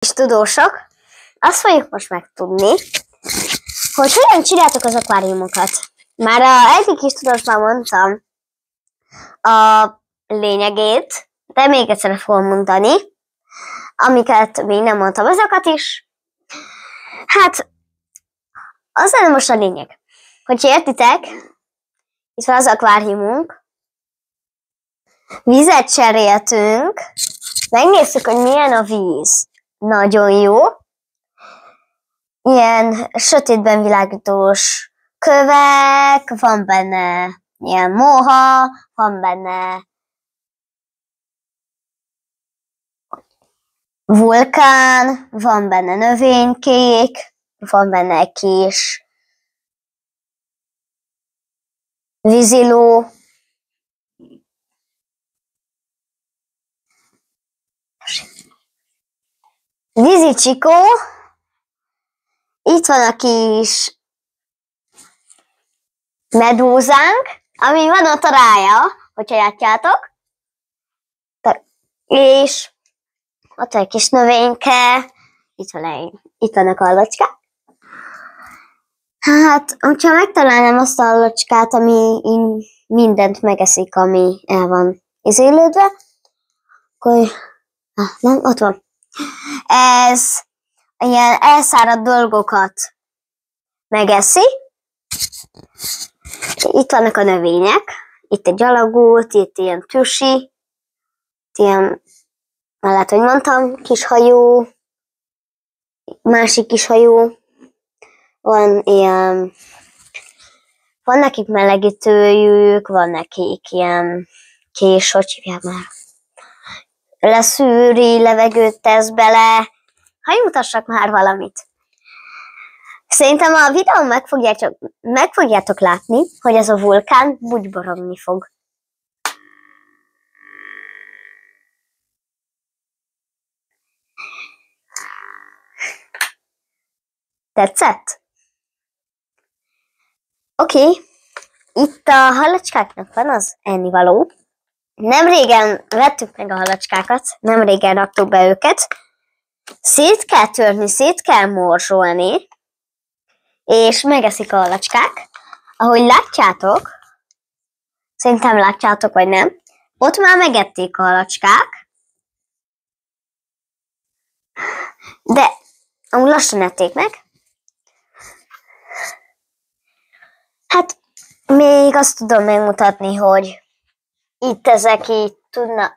És tudósok, azt fogjuk most megtudni, hogy hogyan csináltok az akváriumokat. Már egyik kis tudósban mondtam a lényegét, de még egyszer fogom mondani, amiket még nem mondtam, azokat is. Hát, az lenne most a lényeg, hogy értitek, itt van az akváriumunk, vizet cseréltünk, megnézzük, hogy milyen a víz. Nagyon jó. Ilyen sötétben világítós kövek, van benne ilyen moha, van benne vulkán, van benne növénykék, van benne egy kis víziló. Vízicsikó, itt van a kis medúzánk, ami van ott a rája, hogyha látjátok, és ott egy kis növényke, itt vannak allocskák. Hát, hogyha megtalálnám azt a allocskát, ami mindent megeszik, ami el van izélődve, akkor nem, ott van. Ez ilyen elszáradt dolgokat megeszi. Itt vannak a növények. Itt egy alagút, itt ilyen tüsi, itt ilyen, lehet, hogy mondtam, kis hajó, másik kis hajó. Van ilyen, van nekik melegítőjük, van nekik ilyen kés, hogy hívják már, leszűri, levegőt tesz bele. Hagyj mutassak már valamit. Szerintem a videón meg fogjátok látni, hogy ez a vulkán bugyborogni fog. Tetszett? Oké. Itt a halacskáknak van az ennivaló. Nem régen vettük meg a halacskákat, nem régen raktuk be őket. Szét kell törni, szét kell morzsolni, és megeszik a halacskák. Ahogy látjátok, szerintem látjátok, vagy nem, ott már megették a halacskák, de amúgy lassan ették meg. Hát még azt tudom megmutatni, hogy itt ezek így tudnak